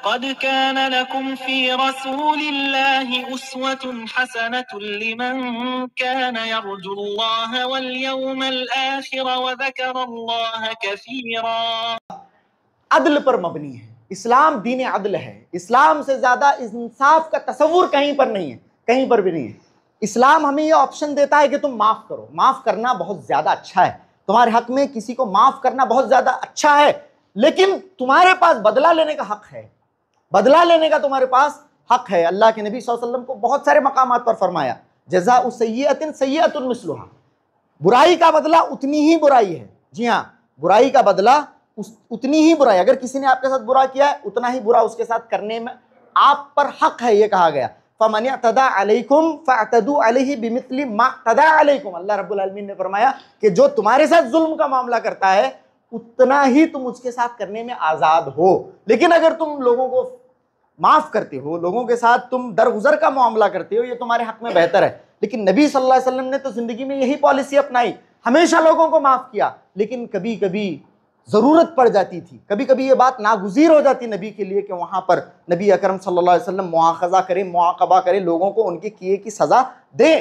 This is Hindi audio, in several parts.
लक़द कान लकुम फ़ी रसूलिल्लाहि उस्वतुन हसनतुन लिमन कान यर्जुल्लाह वल यौमल आखिर व ज़करल्लाह कसीरा। अदल पर मबनी है, इस्लाम दीन अदल है। इस्लाम से ज्यादा इंसाफ का तसव्वुर कहीं पर नहीं है, कहीं पर भी नहीं है। इस्लाम हमें ये ऑप्शन देता है कि तुम माफ करो, माफ करना बहुत ज्यादा अच्छा है, तुम्हारे हक में किसी को माफ करना बहुत ज्यादा अच्छा है, लेकिन तुम्हारे पास बदला लेने का हक है, बदला लेने का तुम्हारे पास हक है। अल्लाह के नबी सल्लल्लाहु अलैहि वसल्लम को बहुत सारे मकामात पर फरमाया, जज़ाउ सय्यतिन सय्यतुन मिस्लुहा, बुराई का बदला उतनी ही बुराई है। जी हाँ, बुराई का बदला उतनी ही बुराई, अगर किसी ने आपके साथ बुरा किया है उतना ही बुरा उसके साथ करने में आप पर हक है। ये कहा गया फमन यअतदा अलैकुम फअतदू अलैहि बिमिथली मा तदा अलैकुम। अल्लाह रब्बुल आलमीन ने फरमाया कि जो तुम्हारे साथ जुल्म का मामला करता है उतना ही तुम उसके साथ करने में आजाद हो। लेकिन अगर तुम लोगों को माफ करते हो, लोगों के साथ तुम दरगुजर का मामला करते हो, ये तुम्हारे हक में बेहतर है। लेकिन नबी सल्लल्लाहु अलैहि वसल्लम ने तो जिंदगी में यही पॉलिसी अपनाई, हमेशा लोगों को माफ किया। लेकिन कभी कभी जरूरत पड़ जाती थी, कभी कभी ये बात नागुज़ीर हो जाती नबी के लिए कि वहां पर नबी अकरम सल्लल्लाहु अलैहि वसल्लम मुआखज़ा करे, मुआक़बा करे, लोगों को उनके किए की सजा दे।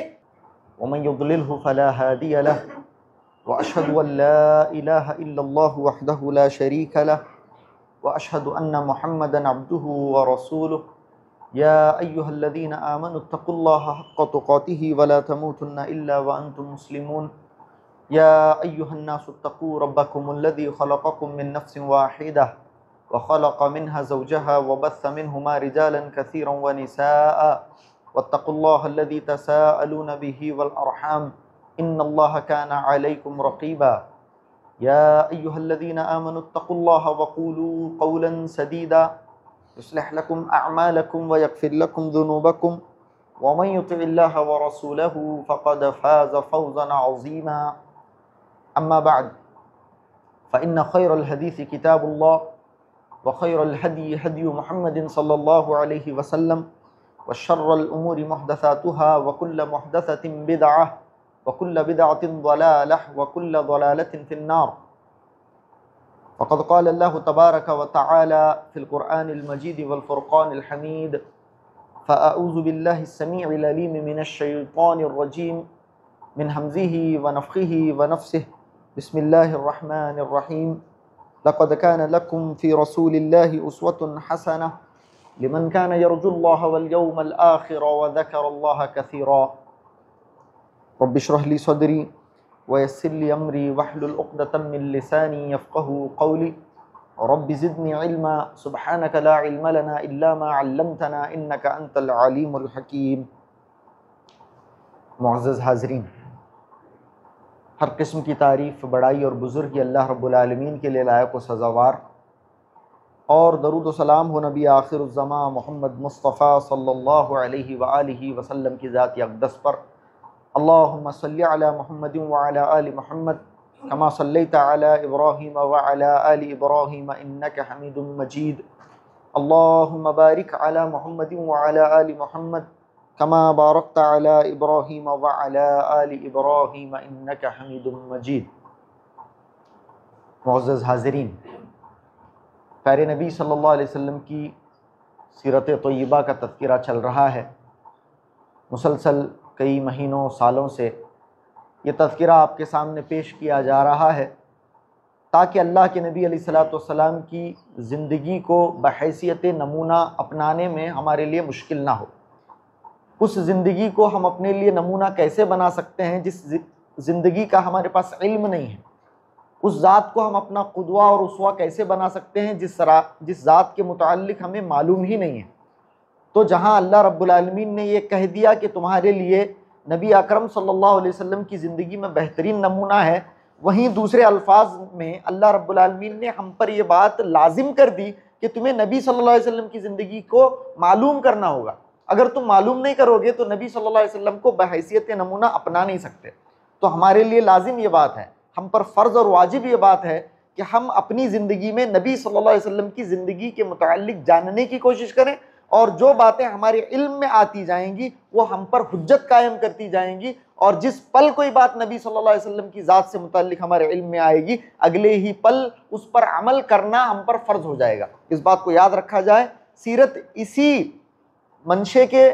वमन युद्लिलहु फला हादिय लहु व अशहदु अन ला इलाहा इल्लल्लाहु वहदहु ला शरीका लहु व अशहदु अन्ना मुहम्मदन अब्दुहु व रसूलुहु या अय्युहल्लज़ीना आमनुत्तक़ुल्लाहा हक़्क़ तुक़ातिही व ला तमूतुन्ना इल्ला व अंतुम मुस्लिमून या अय्युहन्नासुत्तक़ू रब्बकुमुल्लज़ी ख़लक़कुम मिन नफ़्सिन वाहिदह व ख़लक़ मिन्हा ज़ौजहा व बस्स मिन्हुमा रिजालन कसीरन व निसाअ वत्तक़ुल्लाहल्लज़ी तसाअलून बिही वल अर्हाम इन्नल्लाहा काना अलैकुम रक़ीबा या अय्युहल्लज़ीना आमनुत्तक़ुल्लाहा व क़ूलू क़ौलन सदीदा युस्लिह लकुम अअमालकुम व यग़फ़िर लकुम ज़ुनूबकुम व मन युतिइल्लाहा व रसूलहु फ़क़द फ़ाज़ फ़ौज़न अज़ीमा। अम्मा बाद फ़इन्न खैरल हदीस किताबुल्लाह व खैरल हदी हदी मुहम्मदिन सल्लल्लाहु अलैहि वसल्लम व शर्रल उमूरि मुहदसातुहा व कुल्ल मुहदसतिन बिदअह व कुल्ल बिदअतिन ज़लालह व कुल्ल ज़लालतिन फिन्नार। फ़क़द क़ाल अल्लाहु तबारक व तआला फ़िल क़ुरआनिल मजीद वल फ़ुरक़ानिल हमीद फ़अऊज़ु बिल्लाहिस समीइल अलीम मिनश शैतानिर रजीम मिन हम्ज़िही व नफ़ख़िही व नफ़्सिही बिस्मिल्लाहिर रहमानिर रहीम लक़द कान लकुम फ़ी रसूलिल्लाहि उस्वतुन हसनह लिमन कान यर्जुल्लाह वल यौमल आखिर व ज़करल्लाह कसीरा। रब्बि इश्रह ली सदरी व यस्सिर ली अमरी वहलुल उक़दतम मिन लिसानी यफ़क़हू क़ौली रब्बि ज़िदनी इल्मा सुब्हानक ला इल्म लना इल्ला मा अल्लमतना इन्नका अंतल अलीमुल हकीम। मुअज़्ज़ज़ हाज़रीन, हर किस्म की तारीफ़, बड़ाई और बुज़ुर्गी अल्लाह रब्बुल आलमीन के लिए लायक व सज़ावार, और दरूद व सलाम हो नबी आखिरुज़्ज़मा मोहम्मद मुस्तफ़ा सल्लल्लाहु अलैहि व आलिहि वसल्लम की ज़ात अक़दस पर। अल्लाहुम्मा सल्लि अला मुहम्मदिन व अला आलि मुहम्मद कमा सल्लैता अला इब्राहीम व अला आलि इब्राहीम इन्नका हमीदुम मजीद। अल्लाहुम्मा बारिक अला मुहम्मदिन व अला आलि मुहम्मद कमा बारकता अला इब्राहीम व अला आलि इब्राहीम इन्नका हमीदुम मजीद। मुअज़्ज़ज़ हाज़रीन, प्यारे नबी सल्लल्लाहु अलैहि वसल्लम की सीरत तय्यबा का तज़किरा चल रहा है। मुसलसल कई महीनों सालों से ये तज़किरा आपके सामने पेश किया जा रहा है ताकि अल्लाह के नबी अलैहिस्सलातु वस्सलाम की ज़िंदगी को बहैसियत नमूना अपनाने में हमारे लिए मुश्किल ना हो। उस ज़िंदगी को हम अपने लिए नमूना कैसे बना सकते हैं जिस ज़िंदगी का हमारे पास इल्म नहीं है। उस ज़ात को हम अपना क़ुदवा और उसवा कैसे बना सकते हैं जिस ज़ात के मुताल्लिक़ हमें मालूम ही नहीं है। तो जहाँ अल्लाह रब्बुल आलमीन ने ये कह दिया कि तुम्हारे लिए नबी अकरम सल्लल्लाहु अलैहि वसल्लम की ज़िंदगी में बेहतरीन नमूना है, वहीं दूसरे अल्फाज में अल्लाह रब्बुल आलमीन ने हम पर यह बात लाजिम कर दी कि तुम्हें नबी सल्लल्लाहु अलैहि वसल्लम की ज़िंदगी को मालूम करना होगा। अगर तुम मालूम नहीं करोगे तो नबी सल्लल्लाहु अलैहि वसल्लम को बहैसियत नमूना अपना नहीं सकते। तो हमारे लिए लाजिम ये बात है, हम पर फ़र्ज़ और वाजिब ये बात है कि हम अपनी ज़िंदगी में नबी सल्लल्लाहु अलैहि वसल्लम की ज़िंदगी के मुताल्लिक़ जानने की कोशिश करें, और जो बातें हमारे इल्म में आती जाएंगी वो हम पर हुज्जत कायम करती जाएंगी, और जिस पल कोई बात नबी सल्लल्लाहु अलैहि वसल्लम की ज़ात से मुताल्लिक़ हमारे इल्म में आएगी, अगले ही पल उस पर अमल करना हम पर फ़र्ज़ हो जाएगा। इस बात को याद रखा जाए। सीरत इसी मंशे के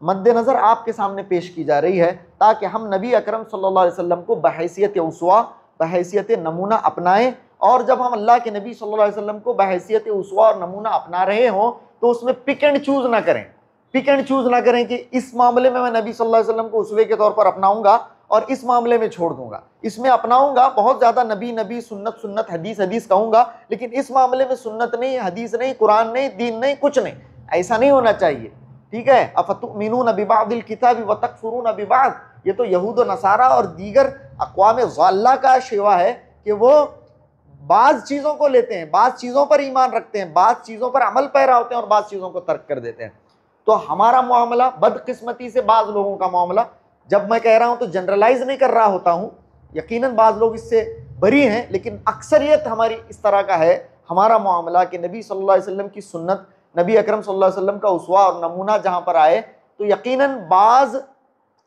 मद्देनज़र आपके सामने पेश की जा रही है ताकि हम नबी अकरम सल्लल्लाहु अलैहि वसल्लम को बहैसियत उसवा, बहैसियत नमूना अपनाएं। और जब हम अल्लाह के नबी सल्लल्लाहु अलैहि वसल्लम को बहैसियत उसवा और नमूना अपना रहे हों तो उसमें पिक एंड चूज़ ना करें, पिक एंड चूज़ ना करें कि इस मामले में मैं नबी सल्लल्लाहु अलैहि वसल्लम को उसवे के तौर पर अपनाऊंगा और इस मामले में छोड़ दूंगा। इसमें अपनाऊंगा, बहुत ज़्यादा नबी नबी, सुन्नत सुन्नत, हदीस हदीस कहूँगा, लेकिन इस मामले में सुन्नत नहीं, हदीस नहीं, कुरान नहीं, दीन नहीं, कुछ नहीं। ऐसा नहीं होना चाहिए, ठीक है। अफतुमिनून बिबादिल किताबी व तकफुरून बिबाद, ये तो यहूद व नसारा और दीगर अक़वाम ज़ाल्ला का शिवा है कि वो बाज़ चीज़ों को लेते हैं, बाज़ चीज़ों पर ईमान रखते हैं, बाज़ चीज़ों पर अमल पैरा होते हैं और बाज़ चीज़ों को तर्क कर देते हैं। तो हमारा मामला बदकिस्मती से बाज़ लोगों का मामला, जब मैं कह रहा हूँ तो जनरलाइज नहीं कर रहा होता हूँ, यकीनन बाज़ लोग इससे बरी हैं, लेकिन अक्सरियत हमारी इस तरह का है हमारा मामला कि नबी सल्लल्लाहु अलैहि वसल्लम की सुन्नत, नबी अकरम सल्लल्लाहु अलैहि वसल्लम का उसवा और नमूना जहाँ पर आए तो यकीनन बाज़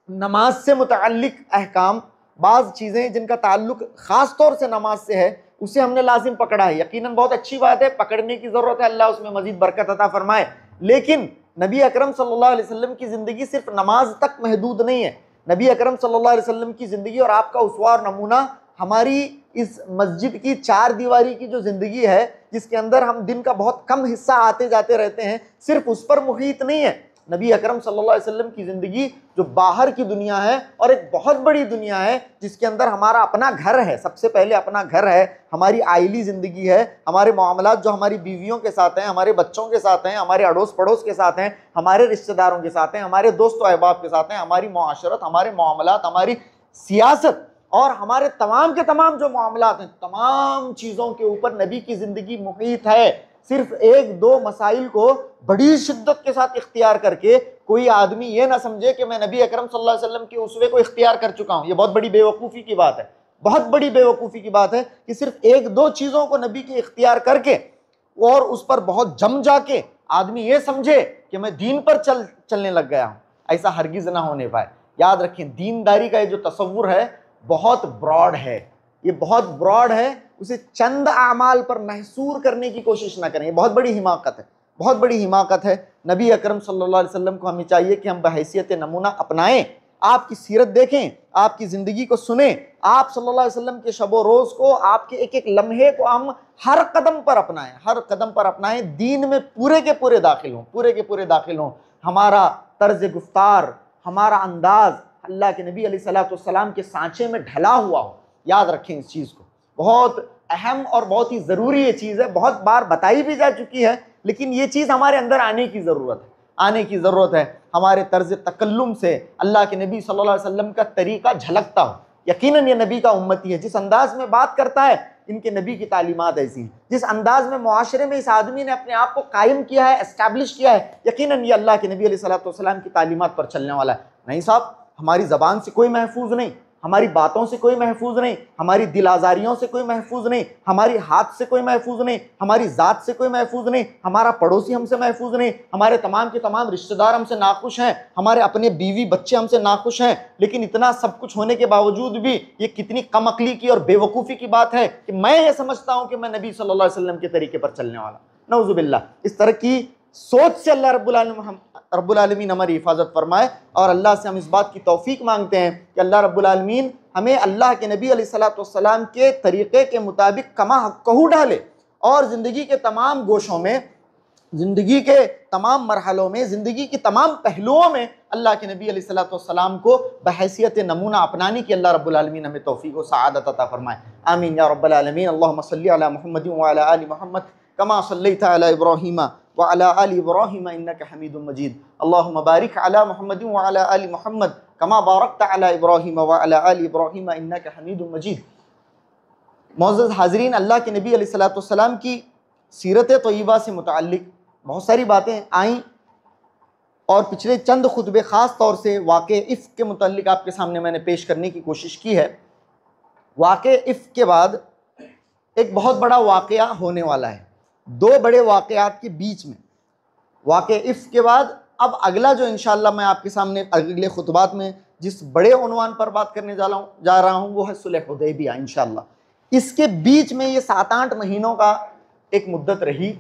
नमाज से मुतअल्लिक अहकाम, बाज़ चीज़ें जिनका ताल्लुक ख़ास तौर से नमाज से है उसे हमने लाजिम पकड़ा है। यकीनन बहुत अच्छी बात है, पकड़ने की ज़रूरत है, अल्लाह उसमें मज़ीद बरकत अता फरमाए। लेकिन नबी अकरम सल्लल्लाहु अलैहि वसल्लम की ज़िंदगी सिर्फ नमाज तक महदूद नहीं है। नबी अकरम सल्लल्लाहु अलैहि वसल्लम की ज़िंदगी और आपका उसवा और नमूना हमारी इस मस्जिद की चार दीवारी की जो ज़िंदगी है, जिसके अंदर हम दिन का बहुत कम हिस्सा आते जाते रहते हैं, सिर्फ उस पर मुहीत नहीं है। नबी अकरम सल्लल्लाहु अलैहि वसल्लम की ज़िंदगी जो बाहर की दुनिया है और एक बहुत बड़ी दुनिया है जिसके अंदर हमारा अपना घर है, सबसे पहले अपना घर है, हमारी आइली ज़िंदगी है, हमारे मामलात जो हमारी बीवियों के साथ हैं, हमारे बच्चों के साथ हैं, हमारे अड़ोस पड़ोस के साथ हैं, हमारे रिश्तेदारों के साथ हैं, हमारे दोस्त अहबाब के साथ हैं, हमारी मुआशरत, हमारे मामलात, हमारी सियासत और हमारे तमाम के तमाम जो मामलात हैं, तमाम चीज़ों के ऊपर नबी की ज़िंदगी मुहीत है। सिर्फ एक दो मसाइल को बड़ी शिद्दत के साथ इख्तियार करके कोई आदमी ये ना समझे कि मैं नबी अकरम सल्लल्लाहु अलैहि वसल्लम के उसवे को इख्तियार कर चुका हूँ। ये बहुत बड़ी बेवकूफ़ी की बात है, बहुत बड़ी बेवकूफ़ी की बात है कि सिर्फ एक दो चीज़ों को नबी के इख्तियार करके और उस पर बहुत जम जाके आदमी ये समझे कि मैं दीन पर चलने लग गया हूँ। ऐसा हरगिज़ ना होने पाए। याद रखें, दीनदारी का ये जो तसव्वुर है बहुत ब्रॉड है, ये बहुत ब्रॉड है, उसे चंद आमाल पर महसूर करने की कोशिश ना करें। ये बहुत बड़ी हिमाकत है, बहुत बड़ी हिमाकत है। नबी अकरम सल्लल्लाहु अलैहि वसल्लम को हमें चाहिए कि हम बहैसियत नमूना अपनाएं, आपकी सीरत देखें, आपकी ज़िंदगी को सुने, आप सल्लल्लाहु अलैहि वसल्लम के शब व रोज़ को, आपके एक एक लम्हे को हम हर कदम पर अपनाएं, हर कदम पर अपनाएं, दीन में पूरे के पूरे दाखिल हों, पूरे के पूरे दाखिल हों। हमारा तर्ज गुफ्तार, हमारा अंदाज़ अल्लाह के नबी अलैहिस्सलातु वस्सलाम के सांचे में ढला हुआ हो। याद रखें इस चीज़ को, बहुत अहम और बहुत ही ज़रूरी ये चीज़ है, बहुत बार बताई भी जा चुकी है, लेकिन ये चीज़ हमारे अंदर आने की ज़रूरत है, आने की ज़रूरत है। हमारे तर्ज तकल्लुम से अल्लाह के नबी सल्लल्लाहु अलैहि वसल्लम का तरीक़ा झलकता हो। यकीनन ये नबी का उम्मती है, जिस अंदाज में बात करता है इनके नबी की तालीमात ऐसी हैं, जिस अंदाज में मुआशरे में इस आदमी ने अपने आप को कायम किया है, एस्टैब्लिश किया है, यकीनन ये अल्लाह के नबी अलैहिस्सलातु वस्सलाम की तालीमात पर चलने वाला है। नहीं साहब, हमारी ज़बान से कोई महफूज नहीं, हमारी बातों से कोई महफूज नहीं, हमारी दिल आज़ारियों से कोई महफूज नहीं, हमारी हाथ से कोई महफूज नहीं, हमारी ज़ात से कोई महफूज नहीं, हमारा पड़ोसी हमसे महफूज नहीं, हमारे तमाम के तमाम रिश्तेदार हमसे नाखुश हैं, हमारे अपने बीवी बच्चे हमसे नाखुश हैं। लेकिन इतना सब कुछ होने के बावजूद भी ये कितनी कम अकली की और बेवकूफ़ी की बात है कि मैं ये समझता हूँ कि मैं नबी सल्लल्लाहु अलैहि वसल्लम के तरीके पर चलने वाला। नऊज़ुबिल्लाह, इस तरह की सोच से अल्लाह रब्बुल आलमीन हमारी हिफाजत फरमाए। और अल्लाह से हम इस बात की तौफीक मांगते हैं कि अल्लाह रब्बुल आलमीन हमें अल्लाह के नबी अलैहिस्सलातु वस्सलाम के तरीक़े के मुताबिक कमा हक़्क़हू डाले और ज़िंदगी के तमाम गोशों में, ज़िंदगी के तमाम मरहलों में, ज़िंदगी की तमाम पहलुओं में अल्लाह के नबी अलैहिस्सलातु वस्सलाम को बहैसियत नमूना अपनाने की अल्लाह रब्बुल आलमीन हमें तौफीक व सआदत अता फरमाए। आमीन या रब्बल आलमीन। अल्लाहुम्मा सल्लि अला मुहम्मदिन व अला आलि मुहम्मद कमा सल्लैता अला इब्राहीम व अला आलि इब्राहीम इन्नका हमीदुम मजीद। अल्लाहुम्मा बारिक अला मुहम्मदिन व अला आलि मुहम्मद कमा बारकता अला इब्राहीम व अला आलि इब्राहीम इन्नका हमीदुम मजीद। मुअज़्ज़ज़ हाज़रीन, अल्लाह के नबी अलैहिस्सलातु वस्सलाम की सीरत तय्यबा से मुतअल्लिक़ बहुत सारी बातें आईं और पिछले चंद खुतबे ख़ास तौर से वाक़े इफ़्क के मुतअल्लिक़ आपके सामने मैंने पेश करने की कोशिश की है। वाक़े इफ़्क के बाद एक बहुत बड़ा वाक़या होने वाला है, दो बड़े वाक़यात के बीच में। वाक़े इफ़्क के बाद अब अगला जो इंशाअल्लाह मैं आपके सामने अगले खुतबात में जिस बड़े उन्वान पर बात करने जा रहा हूँ वो है सुलह हुदैबिया इंशाअल्लाह। इसके बीच में ये 7-8 महीनों का एक मुद्दत रही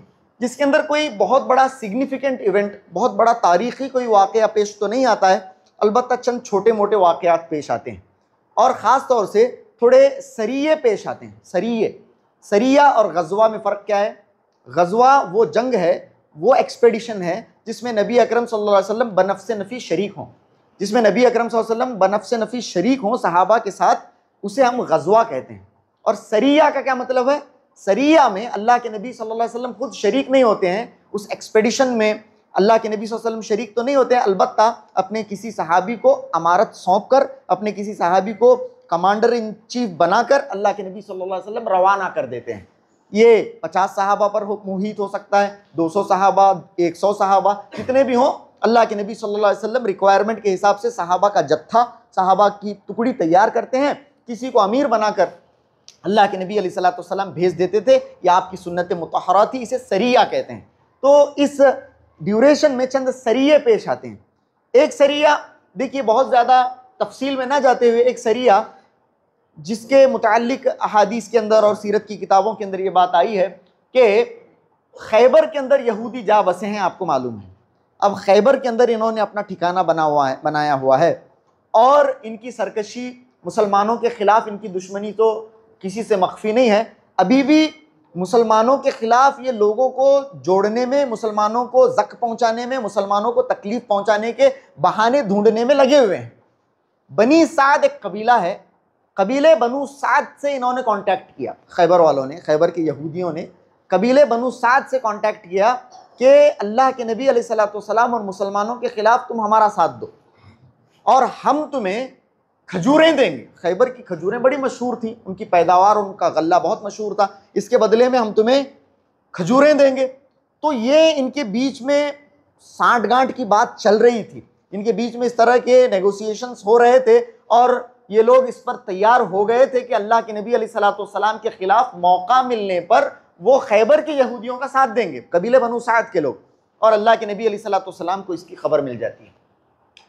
जिसके अंदर कोई बहुत बड़ा सिग्निफिकेंट इवेंट, बहुत बड़ा तारीखी कोई वाक़या पेश तो नहीं आता है, अलबत्ता चंद छोटे मोटे वाक़यात पेश आते हैं और ख़ास तौर से थोड़े सरिये पेश आते हैं। सरिया और गज़वा में फ़र्क क्या है? गज़वा वो जंग है, वो एक्सपेडिशन है जिसमें नबी अकरम सल्लल्लाहु अलैहि वसल्लम बनफ़्स नफ़ीस शरीक हों, जिसमें नबी अकरम सल्लल्लाहु अलैहि वसल्लम बनफ़्स नफ़ीस शरीक हों सहाबा के साथ, उसे हम गज़वा कहते हैं। और सरिया का क्या मतलब है? सरिया में अल्लाह के नबी सल्लल्लाहु अलैहि वसल्लम खुद शरीक नहीं होते हैं, उस एक्सपेडिशन में अल्लाह के नबी सल्लल्लाहु अलैहि वसल्लम शरीक तो नहीं होते हैं, अलबत्ता अपने किसी सहाबी को अमारत सौंप कर, अपने किसी सहाबी को कमांडर इन चीफ बनाकर अल्लाह के नबी सल्लल्लाहु अलैहि वसल्लम रवाना कर देते हैं। ये 50 सहाबा पर मुहित हो सकता है, 200 सहाबा, 100 सहाबा, कितने भी हों, अल्लाह के नबी सल्लल्लाहु अलैहि वसल्लम रिक्वायरमेंट के हिसाब से सहाबा का जत्था, सहाबा की टुकड़ी तैयार करते हैं, किसी को अमीर बनाकर अल्लाह के नबी अलैहिस्सलातु वस्सलाम भेज देते थे। या आपकी सुन्नत मुतहरा थी, इसे सरिया कहते हैं। तो इस ड्यूरेशन में चंद सरिये पेश आते हैं। एक सरिया, देखिए बहुत ज़्यादा तफसील में ना जाते हुए, एक सरिया जिसके मुताल्लिक अहादीस के अंदर और सीरत की किताबों के अंदर ये बात आई है कि खैबर के अंदर यहूदी जा बसे हैं, आपको मालूम है। अब खैबर के अंदर इन्होंने अपना ठिकाना बनाया हुआ है और इनकी सरकशी, मुसलमानों के ख़िलाफ़ इनकी दुश्मनी तो किसी से मख्फी नहीं है। अभी भी मुसलमानों के ख़िलाफ़ ये लोगों को जोड़ने में, मुसलमानों को ज़क पहुँचाने में, मुसलमानों को तकलीफ़ पहुँचाने के बहाने ढूंढने में लगे हुए हैं। बनी साद एक कबीला है, कबीले बनु साद से इन्होंने कांटेक्ट किया, खैबर वालों ने, खैबर के यहूदियों ने कबीले बनु साद से कांटेक्ट किया कि अल्लाह के नबी अलैहिस्सलातु वस्सलाम और मुसलमानों के ख़िलाफ़ तुम हमारा साथ दो और हम तुम्हें खजूरें देंगे। खैबर की खजूरें बड़ी मशहूर थी, उनकी पैदावार, उनका गल्ला बहुत मशहूर था, इसके बदले में हम तुम्हें खजूरें देंगे। तो ये इनके बीच में साठ गांठ की बात चल रही थी, इनके बीच में इस तरह के नेगोशिएशंस हो रहे थे और ये लोग इस पर तैयार हो गए थे कि अल्लाह के नबी अलैहिस्सलातु वस्सलाम के ख़िलाफ़ मौका मिलने पर वो खैबर के यहूदियों का साथ देंगे, कबीले बनु साद के लोग। और अल्लाह के नबी अलैहिस्सलातु वस्सलाम को इसकी खबर मिल जाती है।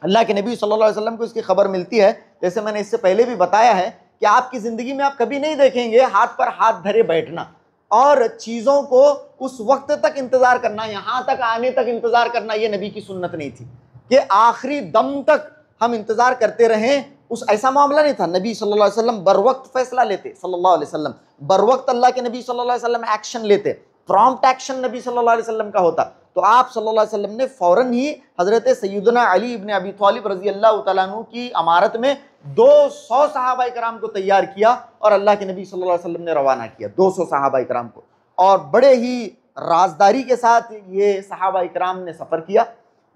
अल्लाह के नबी सल्लल्लाहु अलैहि वसल्लम को इसकी खबर मिलती है। जैसे मैंने इससे पहले भी बताया है कि आपकी ज़िंदगी में आप कभी नहीं देखेंगे हाथ पर हाथ धरे बैठना और चीज़ों को उस वक्त तक इंतज़ार करना, यहाँ तक आने तक इंतज़ार करना, ये नबी की सुन्नत नहीं थी कि आखिरी दम तक हम इंतज़ार करते रहें। उस ऐसा मामला नहीं था। नबी सल्लल्लाहु अलैहि वसल्लम बर वक्त फैसला लेते, सल्लल्लाहु अलैहि वसल्लम बर वक्त अल्लाह के नबी सल्लल्लाहु अलैहि वसल्लम एक्शन लेते, प्रॉम्प्ट एक्शन नबी सल्लल्लाहु अलैहि वसल्लम का होता। तो आप सल्लल्लाहु अलैहि वसल्लम ने फ़ौरन ही हज़रत सैयदना अली इब्न अबी तालिब रज़ी अल्लाह तआला अन्हु की अमारत में 200 सहाबा इकराम को तैयार किया और अल्लाह के नबी सल्लल्लाहु अलैहि वसल्लम ने रवाना किया 200 सहाबा इकराम को। और बड़े ही राजदारी के साथ ये सहाबा इकराम ने सफ़र किया।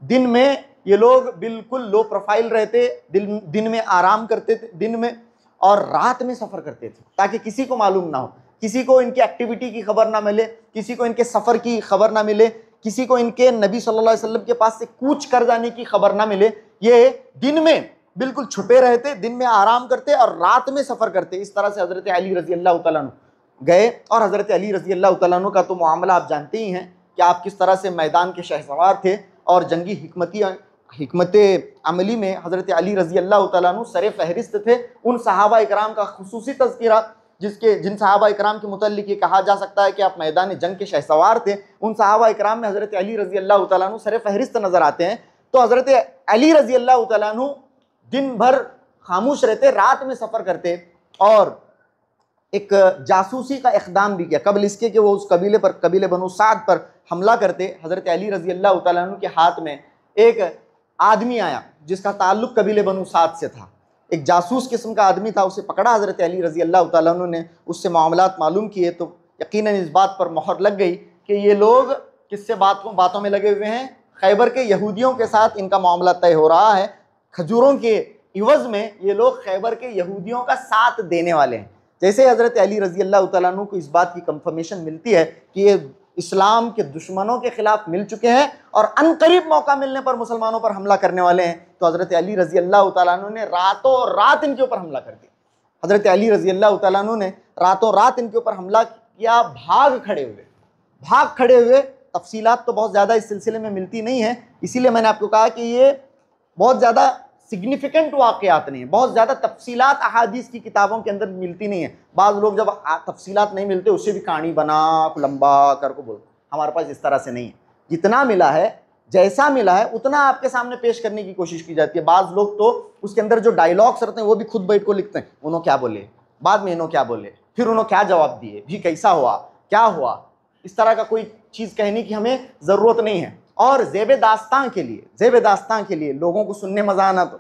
दिन में ये लोग बिल्कुल लो प्रोफाइल रहते, दिन में आराम करते थे दिन में, और रात में सफ़र करते थे ताकि किसी को मालूम ना हो, किसी को इनकी एक्टिविटी की खबर ना मिले, किसी को इनके सफ़र की खबर ना मिले, किसी को इनके नबी सल्लल्लाहु अलैहि वसल्लम के पास से कूच कर जाने की खबर ना मिले। ये दिन में बिल्कुल छुपे रहते, दिन में आराम करते और रात में सफ़र करते। इस तरह से हज़रत अली रज़ी अल्लाह तआला अन्हु गए। और हज़रत अली रज़ी अल्लाह तआला अन्हु का तो मामला आप जानते ही हैं कि आप किस तरह से मैदान के शहसवार थे और जंगी हिकमत अमली में हज़रत अली रज़ी अल्लाह तआला अन्हु सरे फहरिस्त थे। उन सहाबा इकराम का खुसूसी तज़किरा जिन सहाबा इकराम के मुतल्लिक़ ये कहा जा सकता है कि आप मैदान जंग के शहसवार थे, उन सहाबा इकराम में हज़रत अली रज़ी अल्लाह तआला अन्हु सरे फहरिस्त नज़र आते हैं। तो हज़रत अली रज़ी अल्लाह तआला अन्हु दिन भर खामोश रहते, रात में सफ़र करते और एक जासूसी का इक़दाम भी किया कबल इसके कि वो उस कबीले बनु साद पर हमला करते। हज़रत अली रज़ी अल्लाह तआला अन्हु के हाथ में एक आदमी आया जिसका ताल्लुक़ कबीले बनु साद से था, एक जासूस किस्म का आदमी था। उसे पकड़ा हज़रत अली रज़ी अल्लाह तआला अन्हु ने, उससे मामलात मालूम किए तो यकीनन इस बात पर मोहर लग गई कि ये लोग किससे बातों में लगे हुए हैं, खैबर के यहूदियों के साथ इनका मामला तय हो रहा है। खजूरों के इवज़ में ये लोग खैबर के यहूदियों का साथ देने वाले हैं। जैसे हज़रत अली रज़ी अल्लाह तआला अन्हु को इस बात की कंफर्मेशन मिलती है कि ये इस्लाम के दुश्मनों के ख़िलाफ़ मिल चुके हैं और अनकरीब मौका मिलने पर मुसलमानों पर हमला करने वाले हैं, तो हज़रत अली रज़ी अल्लाह तआला अन्हु ने रातों रात इनके ऊपर हमला कर दिया। हज़रत अली रज़ी अल्लाह तआला अन्हु ने रातों रात इनके ऊपर हमला किया, भाग खड़े हुए। तफसीलात तो बहुत ज़्यादा इस सिलसिले में मिलती नहीं है, इसीलिए मैंने आपको कहा कि ये बहुत ज़्यादा सिग्निफिकेंट वाक़यात नहीं है, बहुत ज़्यादा तफसीलात अहादीस की किताबों के अंदर मिलती नहीं है। बाज़ लोग जब तफसीलात नहीं मिलते उसे भी कहानी बना लंबा कर को बोलते, हमारे पास इस तरह से नहीं है। जितना मिला है, जैसा मिला है उतना आपके सामने पेश करने की कोशिश की जाती है। बाज़ लोग तो उसके अंदर जो डायलॉग्स रहते हैं वो भी खुद बैठ को लिखते हैं, उन्होंने क्या बोले, बाद में इन्होंने क्या बोले, फिर उन्होंने क्या जवाब दिए, भी कैसा हुआ, क्या हुआ। इस तरह का कोई चीज़ कहने की हमें ज़रूरत नहीं है। और ज़ेब दास्तां के लिए लोगों को सुनने मज़ा आना, तो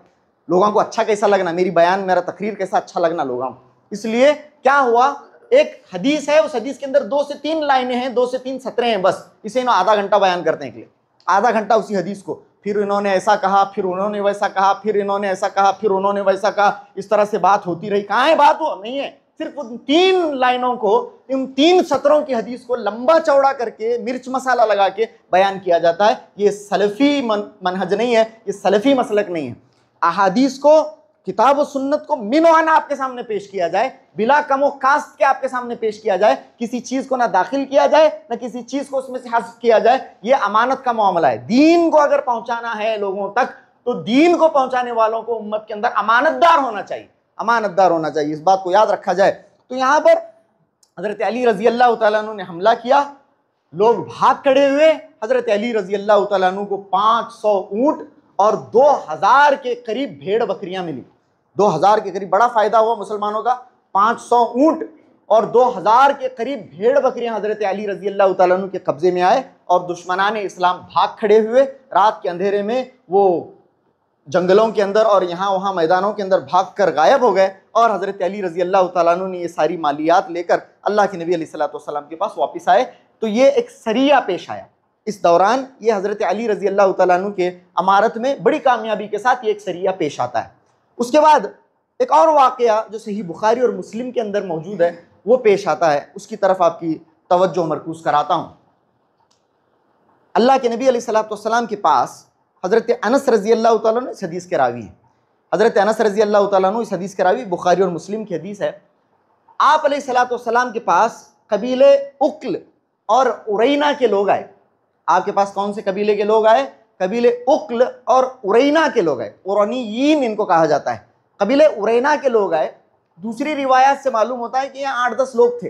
लोगों को अच्छा कैसा लगना, मेरी बयान मेरा तकरीर कैसा अच्छा लगना लोगों को। इसलिए क्या हुआ, एक हदीस है, उस हदीस के अंदर 2 से 3 लाइनें हैं, 2 से 3 सतरें हैं, बस इसे इन्होंने आधा घंटा बयान करते हैं के लिए, आधा घंटा उसी हदीस को, फिर इन्होंने ऐसा कहा, फिर उन्होंने वैसा कहा, फिर इन्होंने ऐसा कहा, फिर उन्होंने वैसा कहा, इस तरह से बात होती रही। कहाँ है बात, वो नहीं है। सिर्फ उन 3 लाइनों को, इन 3 सतरों की हदीस को लंबा चौड़ा करके मिर्च मसाला लगा के बयान किया जाता है। ये सलफी मनहज नहीं है, ये सलफी मसलक नहीं है। अहादीस को, किताब और सुन्नत को मिनवाना आपके सामने पेश किया जाए, बिला कमो कास्ट के आपके सामने पेश किया जाए, किसी चीज को ना दाखिल किया जाए ना किसी चीज को उसमें से हज़्फ़ किया जाए। ये अमानत का मामला है। दीन को अगर पहुंचाना है लोगों तक, तो दीन को पहुंचाने वालों को उम्मत के अंदर अमानतदार होना चाहिए, अमानतदार होना चाहिए। इस बात को याद रखा जाए। तो यहाँ पर हजरत अली रजी अल्लाह तआला अन्हु ने हमला किया, लोग भाग खड़े हुए। हजरत अली रजी अल्लाह तआला अन्हु को 500 ऊंट और 2000 के करीब भेड़ बकरियां मिली। 2000 के करीब, बड़ा फायदा हुआ मुसलमानों का। 500 ऊंट और 2000 के करीब भेड़ बकरियां हजरत अली रजी अल्लाह तआला अन्हु के कब्जे में आए और दुश्मनाने इस्लाम भाग खड़े हुए। रात के अंधेरे में वो जंगलों के अंदर और यहाँ वहाँ मैदानों के अंदर भाग कर गायब हो गए और हजरत अली रजी अल्लाह तआला अन्हु ने ये सारी मालियात लेकर अल्लाह के नबी अलैहिस्सलातु वस्सलाम के पास वापस आए। तो ये एक सरिया पेश आया। इस दौरान ये हजरत अली रजी अल्लाह तआला अन्हु के अमारत में बड़ी कामयाबी के साथ ये एक सरिया पेश आता है। उसके बाद एक और वाक़या जो सही बुखारी और मुस्लिम के अंदर मौजूद है वो पेश आता है, उसकी तरफ आपकी तवज्जो मरकूज़ कराता हूँ। अल्लाह के नबी अलैहिस्सलातु वस्सलाम के पास हज़रत अनस रज़ी अल्लाह तआला अन्हु इस हदीस के रावी हैं। हज़रत अनस रज़ी अल्लाह तआला अन्हु इस हदीस के रावी, बुखारी और मुस्लिम की हदीस है। आप अलैहिस्सलातु वस्सलाम के पास कबीले उक्ल और उरैना के लोग आए। आपके पास कौन से कबीले के लोग आए? कबीले उक्ल और उरैना के लोग आए। उरैनीयीन इनको कहा जाता है। कबीले उरैना के लोग आए। दूसरी रिवायात से मालूम होता है कि यहाँ 8-10 लोग थे।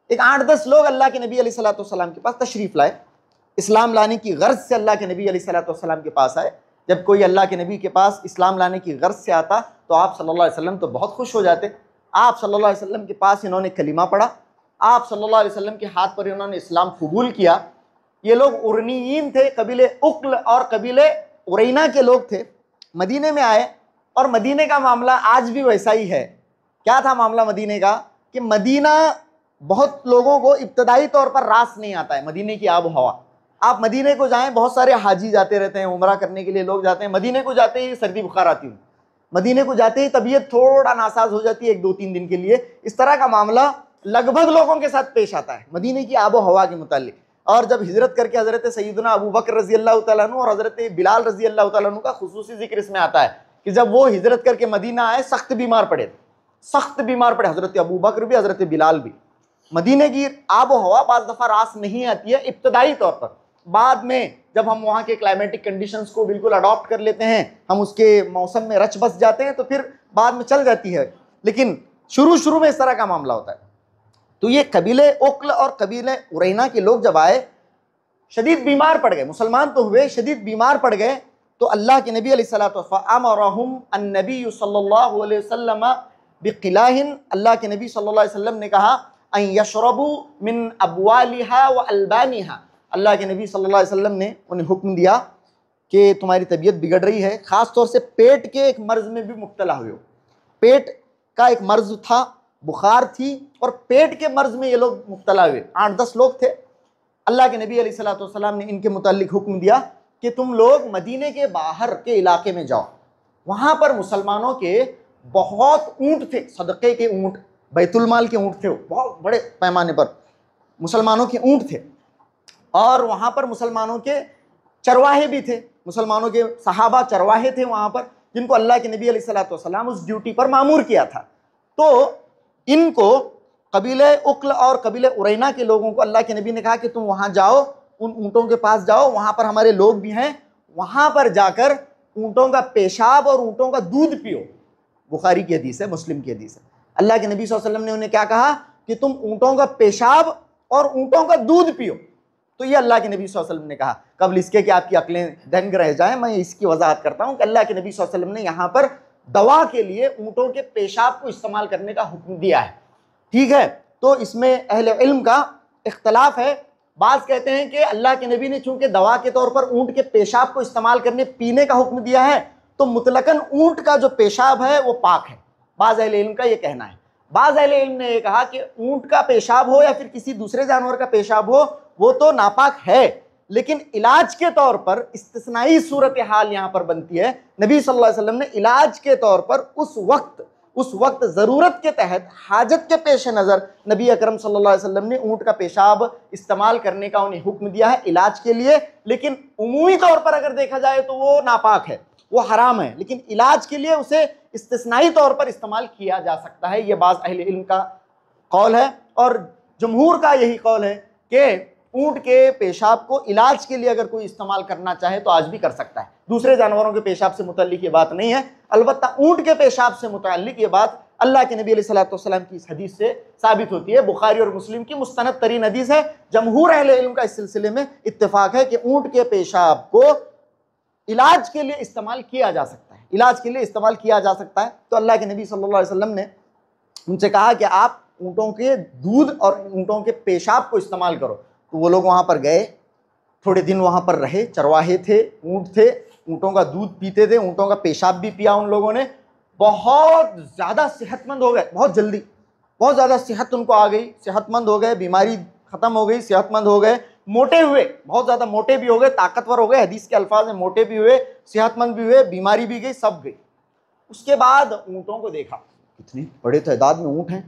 एक 8-10 लोग अल्लाह के नबी अलैहिस्सलातु वस्सलाम के पास तशरीफ़ लाए, इस्लाम लाने की गर्ज से अल्लाह के नबी अलैहिस्सलातु वस्सलाम के पास आए। जब कोई अल्लाह के नबी के पास इस्लाम लाने की गर्ज से आता तो आप सल्लल्लाहु अलैहि वसल्लम तो बहुत खुश हो जाते। आप सल्लल्लाहु अलैहि वसल्लम के पास इन्होंने कलिमा पढ़ा, आप सल्लल्लाहु अलैहि वसल्लम के हाथ पर इन्होंने इस्लाम कबूल किया। ये लोग उरनीयीन थे, कबीले उक्ल और कबीले उरैना के लोग थे। मदीने में आए और मदीने का मामला आज भी वैसा ही है। क्या था मामला मदीने का कि मदीना बहुत लोगों को इब्तदाई तौर पर रास नहीं आता है। मदीने की आब हवा, आप मदीने को जाएं, बहुत सारे हाजी जाते रहते हैं, उम्रा करने के लिए लोग जाते हैं। मदीने को जाते ही सर्दी बुखार आती है, मदीने को जाते ही तबीयत थोड़ा नासाज हो जाती है 1-2-3 दिन के लिए। इस तरह का मामला लगभग लोगों के साथ पेश आता है मदीने की आबो हवा के मुतालिक। और जब हिजरत करके हजरत सैयदना अबू बकर रजी अल्लाह तआला अन्हु और हजरत बिलाल रजी अल्लाह तआला अन्हु का खुसूसी जिक्र इसमें आता है कि जब वो हिजरत करके मदीना आए सख्त बीमार पड़े, सख्त बीमार पड़े। हजरत अबू बकर भी, हजरत बिलाल भी। मदीने की आबो हवा बाज़ दफ़ा रास नहीं आती है इब्तदाई तौर पर। बाद में जब हम वहाँ के क्लाइमेटिक कंडीशंस को बिल्कुल अडॉप्ट कर लेते हैं, हम उसके मौसम में रच बस जाते हैं, तो फिर बाद में चल जाती है। लेकिन शुरू में इस तरह का मामला होता है। तो ये कबीले उक्ल और कबीले उरैना के लोग जब आए, शदीद बीमार पड़ गए। मुसलमान तो हुए, शदीद बीमार पड़ गए। तो अल्लाह के नबी अलैहिस्सलातु अमरहुम अन्नबी सल्लल्लाहु अलैहि वसल्लम बिक़िलाहिन, अल्लाह के नबी सल्लल्लाहु अलैहि वसल्लम ने कहा अन यशरबू मिन अबवालिहा व अल्बानिहा। अल्लाह के नबी सल्लल्लाहु अलैहि वसल्लम ने उन्हें हुक्म दिया कि तुम्हारी तबीयत बिगड़ रही है, ख़ास तौर से पेट के एक मर्ज़ में भी मुब्तला हुए हो। पेट का एक मर्ज़ था, बुखार थी और पेट के मर्ज़ में ये लोग मुब्तला हुए। 8-10 लोग थे। अल्लाह के नबी अलैहिस्सलातु वस्सलाम ने इनके मुताल्लिक हुक्म दिया कि तुम लोग मदीने के बाहर के इलाके में जाओ। वहाँ पर मुसलमानों के बहुत ऊँट थे, सदक़े के ऊँट, बैतुल माल के ऊँट थे, बहुत बड़े पैमाने पर मुसलमानों के ऊँट थे। और वहाँ पर मुसलमानों के चरवाहे भी थे, मुसलमानों के सहाबा चरवाहे थे वहाँ पर, जिनको अल्लाह के नबी अलैहिस्सलातु वस्सलाम उस ड्यूटी पर मामूर किया था। तो इनको कबीले उक्ल और कबीले उरैना के लोगों को अल्लाह के नबी ने कहा कि तुम वहाँ जाओ, उन ऊँटों के पास जाओ, वहाँ पर हमारे लोग भी हैं, वहाँ पर जाकर ऊँटों का पेशाब और ऊँटों का दूध पियो। बुखारी की हदीस है, मुस्लिम की हदीस है। अल्लाह के नबी सल्लल्लाहु अलैहि वसल्लम ने उन्हें क्या कहा कि तुम ऊँटों का पेशाब और ऊँटों का दूध पियो। तो ये अल्लाह के नबी सल्लल्लाहु अलैहि वसल्लम ने कहा। कबल इसके कि आपकी अक्लें दंग रह जाएं, मैं इसकी वजाहत करता हूँ कि अल्लाह के नबी सल्लल्लाहु अलैहि वसल्लम ने यहाँ पर दवा के लिए ऊँटों के पेशाब को इस्तेमाल करने का हुक्म दिया है। ठीक है, तो इसमें अहले इल्म का इख्तलाफ है। बाज़ कहते हैं कि अल्लाह के नबी ने चूंकि दवा के तौर पर ऊँट के पेशाब को इस्तेमाल करने पीने का हुक्म दिया है, तो मुतलकन ऊँट का जो पेशाब है वो पाक है। बाज़ अहले इल्म का ये कहना है। बाज़ अहले इल्म ने यह कहा कि ऊँट का पेशाब हो या फिर किसी दूसरे जानवर का पेशाब हो, वो तो नापाक है, लेकिन इलाज के तौर पर इस्तिस्नाई सूरत हाल यहाँ पर बनती है। नबी सल्लल्लाहु अलैहि वसल्लम ने इलाज के तौर पर उस वक्त ज़रूरत के तहत, हाजत के पेश नज़र नबी अकरम सल्लल्लाहु अलैहि वसल्लम ने ऊँट का पेशाब इस्तेमाल करने का उन्हें हुक्म दिया है इलाज के लिए। लेकिन उमूमी तौर पर अगर देखा जाए तो वो नापाक है, वो हराम है, लेकिन इलाज के लिए उसे इस्तिस्नाई तौर पर इस्तेमाल किया जा सकता है। ये बाज़ अहले इल्म का कौल है और जमहूर का यही कौल है कि ऊँट के पेशाब को इलाज के लिए अगर कोई इस्तेमाल करना चाहे तो आज भी कर सकता है। दूसरे जानवरों के पेशाब से मुतल्लिक ये बात नहीं है। अलबत्ता ऊँट के पेशाब से मुतल्लिक ये बात अल्लाह के नबी अलैहिस्सलातु वस्सलाम की इस हदीस से साबित होती है। बुखारी और मुस्लिम की मुस्तनद तरीन हदीस है। जमहूर अहले इल्म का इस सिलसिले में इत्तेफाक है कि ऊँट के पेशाब को इलाज के लिए इस्तेमाल किया जा सकता है, इलाज के लिए इस्तेमाल किया जा सकता है। तो अल्लाह के नबी सल्लल्लाहु अलैहि वसल्लम ने उनसे कहा कि आप ऊँटों के दूध और ऊँटों के पेशाब को इस्तेमाल करो। तो वो लोग वहाँ पर गए, थोड़े दिन वहाँ पर रहे, चरवाहे थे, ऊँट थे, ऊँटों का दूध पीते थे, ऊँटों का पेशाब भी पिया उन लोगों ने। बहुत ज़्यादा सेहतमंद हो गए, बहुत जल्दी, बहुत ज़्यादा सेहत उनको आ गई, सेहतमंद हो गए, बीमारी ख़त्म हो गई, सेहतमंद हो गए, मोटे हुए, बहुत ज़्यादा मोटे भी हो गए, ताकतवर हो गए। हदीस के अल्फाज में मोटे भी हुए, सेहतमंद भी हुए, बीमारी भी गई, सब गई। उसके बाद ऊँटों को देखा, कितनी बड़े तादाद में ऊँट हैं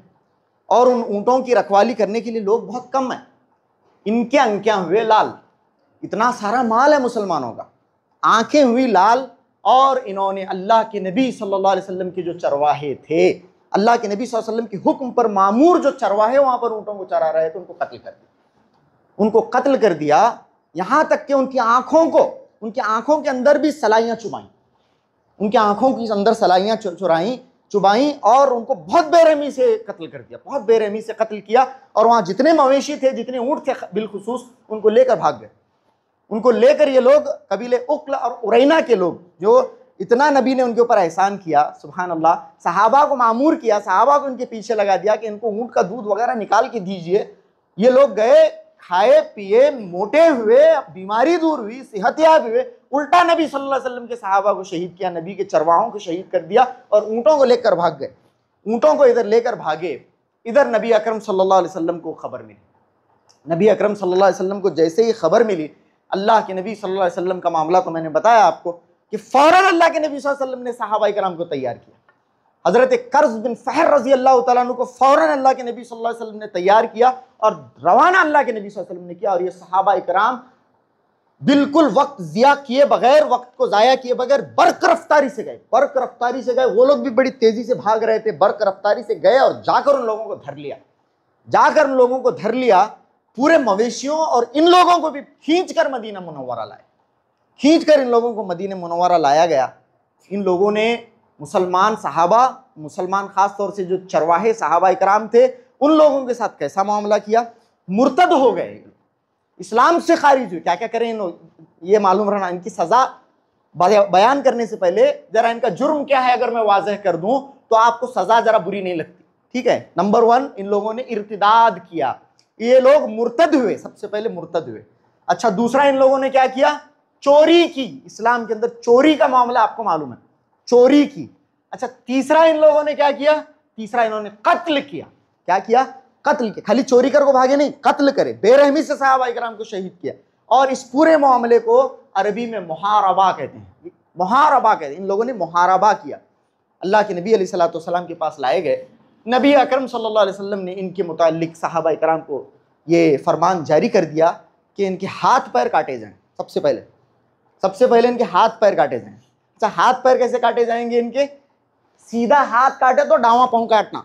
और उन ऊँटों की रखवाली करने के लिए लोग बहुत कम हैं। इनके अंकियां हुए लाल, इतना सारा माल है मुसलमानों का, आंखें हुई लाल। और इन्होंने अल्लाह के नबी सल्लल्लाहु अलैहि वसल्लम के जो चरवाहे थे, अल्लाह के नबी सल्लल्लाहु अलैहि वसल्लम के हुक्म पर मामूर जो चरवाहे वहां पर ऊँटों को चरा रहे थे, उनको कत्ल कर दिया, उनको कत्ल कर दिया। यहां तक कि उनकी आंखों के अंदर भी सलाइयां चुबाई, उनकी आंखों के अंदर सलाइयां चुबाई और उनको बहुत बेरहमी से कत्ल कर दिया, बहुत बेरहमी से कत्ल किया। और वहाँ जितने मवेशी थे, जितने ऊँट थे बिलखुसूस, उनको लेकर भाग गए। उनको लेकर ये लोग कबीले उक्ल और उरैना के लोग, जो इतना नबी ने उनके ऊपर एहसान किया, सुभान अल्लाह, सहाबा को मामूर किया, सहाबा को इनके पीछे लगा दिया कि इनको ऊँट का दूध वगैरह निकाल के दीजिए। ये लोग गए, खाए पिए, मोटे हुए, बीमारी दूर हुई, सेहतयाब हुए। उल्टा नबी सल्लल्लाहु अलैहि वसल्लम के सहाबा को शहीद किया, नबी के चरवाहों को शहीद कर दिया और ऊँटों को लेकर भाग गए। ऊँटों को इधर लेकर भागे, इधर नबी अकरम सल्लल्लाहु अलैहि वसल्लम को खबर मिली। नबी अकरम सल्लल्लाहु अलैहि वसल्लम को जैसे ही खबर मिली, अल्लाह के नबी सल्लल्लाहु अलैहि वसल्लम का मामला तो मैंने बताया आपको कि फ़ौरन अल्लाह के नबी सल्लल्लाहु अलैहि वसल्लम ने सहाबा इकराम को तैयार किया। हज़रत कर्ज़ बिन फ़हर रज़ी अल्लाह तआला अन्हु को फ़ौरन अल्लाह के नबी सल्लल्लाहु अलैहि वसल्लम ने तैयार किया और रवाना अल्लाह के नबी सल्लल्लाहु अलैहि वसल्लम ने किया। और ये सहाबा इकराम बिल्कुल वक्त ज़िया किए बगैर, वक्त को ज़ाया किए बगैर बर्क रफ्तारी से गए, बर्क रफ्तारी से गए। वो लोग भी बड़ी तेज़ी से भाग रहे थे, बर्क रफ्तारी से गए और जाकर उन लोगों को धर लिया, जाकर उन लोगों को धर लिया। पूरे मवेशियों और इन लोगों को भी खींच कर मदीना मुनव्वरा लाए, खींच कर इन लोगों को मदीना मुनव्वरा लाया गया। इन लोगों ने मुसलमान सहाबा, मुसलमान ख़ास तौर से जो चरवाहे सहाबा इकराम थे, उन लोगों के साथ कैसा मामला किया। मुर्तद हो गए, इस्लाम से खारिज हुए। क्या क्या करें इन लोग, ये मालूम रहना। इनकी सज़ा बयान करने से पहले ज़रा इनका जुर्म क्या है अगर मैं वाज़ह कर दूं तो आपको सज़ा ज़रा बुरी नहीं लगती, ठीक है। नंबर 1, इन लोगों ने इर्तिदाद किया, ये लोग मुर्तद हुए, सबसे पहले मुर्तद हुए। अच्छा, दूसरा इन लोगों ने क्या किया, चोरी की। इस्लाम के अंदर चोरी का मामला आपको मालूम है, चोरी की। अच्छा, तीसरा इन लोगों ने क्या किया, तीसरा इन्होंने कत्ल किया। क्या किया, कत्ल किया। खाली चोरी कर को भागे नहीं, कत्ल करे, बेरहमी से सहाबा इकराम को शहीद किया। और इस पूरे मामले को अरबी में मुहारबा कहते हैं, मुहारबा कहते हैं। इन लोगों ने मुहारबा किया। अल्लाह के नबी अलैहिस्सलातु वस्सलाम के पास लाए गए। नबी अकरम सल्लल्लाहु अलैहि वसल्लम ने इनके मुताल्लिक सहाबा इकराम को ये फरमान जारी कर दिया कि इनके हाथ पैर काटे जाएं। सबसे पहले इनके हाथ पैर काटे जाएं। अच्छा, हाथ पैर कैसे काटे जाएंगे इनके, सीधा हाथ काटे तो दावां पाँव काटना,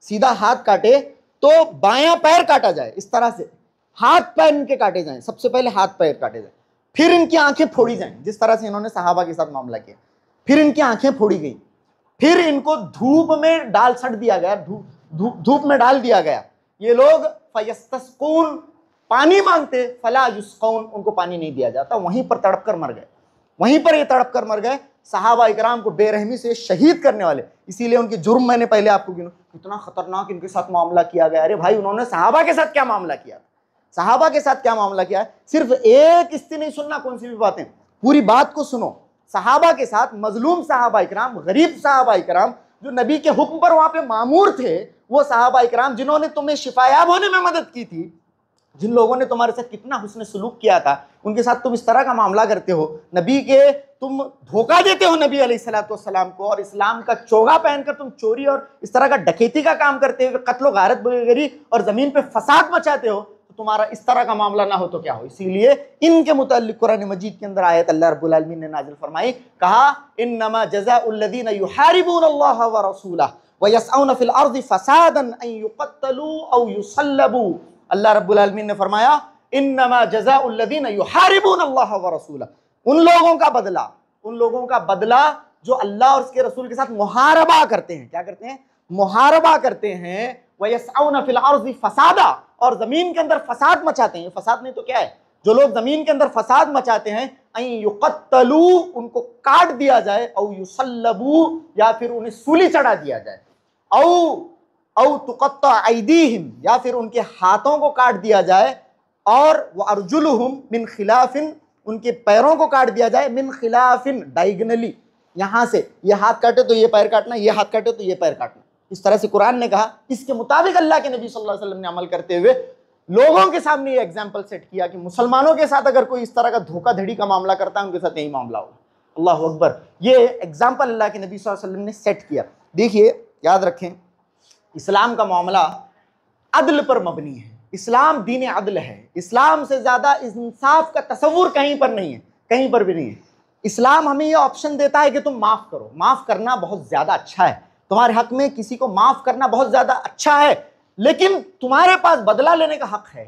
सीधा हाथ काटे तो बायां पैर काटा जाए, इस तरह से हाथ पैर इनके काटे जाएं। सबसे पहले हाथ पैर काटे जाएं, फिर इनकी आंखें फोड़ी जाएं, जिस तरह से इन्होंने सहाबा के साथ मामला किया। फिर इनकी आंखें फोड़ी गई, फिर इनको धूप में डाल सट दिया गया, धूप में डाल दिया गया। ये लोग फयस्तस्कून, पानी मांगते, फला युस्कौन, उनको पानी नहीं दिया जाता, वहीं पर तड़प कर मर गए, वहीं पर ये तड़प कर मर गए। सहाबा इकराम को बेरहमी से शहीद करने वाले, इसीलिए उनके जुर्म मैंने पहले आपको गिना, इतना खतरनाक इनके साथ मामला किया गया। अरे भाई, उन्होंने सहाबा के साथ क्या मामला किया, सहाबा के साथ क्या मामला किया है? सिर्फ एक किस्ती नहीं सुनना, कौन सी भी बातें, पूरी बात को सुनो। सहाबा के साथ मजलूम सहाबा इकराम, गरीब सहाबा इकराम, जो नबी के हुक्म पर वहां पे मामूर थे, वो सहाबा इकराम जिन्होंने तुम्हें शिफायाब होने में मदद की थी, जिन लोगों ने तुम्हारे साथ कितना हुस्न सलूक किया था, उनके साथ तुम इस तरह का मामला करते हो, नबी के तुम धोखा देते हो नबी अलैहिस्सलाम को, और इस्लाम का चोगा पहनकर तुम चोरी और इस तरह का डकैती का काम करते हुए कत्लो गारत बगैरी और जमीन पे फसाद मचाते हो, तो तुम्हारा इस तरह का मामला ना हो तो क्या हो। इसीलिए इनके मुताल्लिक कुरान मजीद के अंदर आयत अल्लाह रब्बुल आलमीन ने नाजिल फरमाई, कहा इन्नमा जज़ाउल लज़ीना युहारिबूना अल्लाह व रसूलहु व यसअउना फिल अर्ज़ि फसादन अन युक़त्तलू औ युसल्लबू। अल्लाह रब्बुल आलमीन ने फरमाया, इन्नमा जज़ाउल लज़ीना युहारिबूना अल्लाह व रसूलहु, उन लोगों का बदला जो अल्लाह और उसके रसूल के साथ मुहारबा करते हैं। क्या करते हैं? मुहारबा करते हैं। व यसअउना फिल अर्ज़ि फसादा, और जमीन के अंदर फसाद मचाते हैं। फसाद नहीं तो क्या है? जो लोग जमीन के अंदर फसाद मचाते हैं, अन युक़त्तलू, उनको काट दिया जाए, औ युसल्लबू, या फिर उन्हें सूली चढ़ा दिया जाए, औ तुक़त्ता ऐदीहिम, या फिर उनके हाथों को काट दिया जाए, और व अर्जुलुहुम मिन खिलाफिन, उनके पैरों को काट दिया जाए, मिन खिलाफिन, डायगनली, यहां से ये हाथ काटे तो ये पैर काटना, ये हाथ काटे तो ये पैर काटना। इस तरह से कुरान ने कहा। इसके मुताबिक अल्लाह के नबी सल्लल्लाहु अलैहि वसल्लम ने अमल करते हुए लोगों के सामने ये एग्जाम्पल सेट किया कि मुसलमानों के साथ अगर कोई इस तरह का धोखाधड़ी का मामला करता है, उनके साथ यही मामला होगा। अल्लाह अकबर, ये एग्जाम्पल अल्लाह के नबी सल्लल्लाहु अलैहि वसल्लम ने सेट किया। देखिए, याद रखें, इस्लाम का मामला अदल पर मबनी है। इस्लाम दीन अदल है। इस्लाम से ज्यादा इंसाफ का तसव्वुर कहीं पर नहीं है, कहीं पर भी नहीं है। इस्लाम हमें यह ऑप्शन देता है कि तुम माफ करो, माफ करना बहुत ज्यादा अच्छा है, तुम्हारे हक में किसी को माफ करना बहुत ज्यादा अच्छा है, लेकिन तुम्हारे पास बदला लेने का हक है,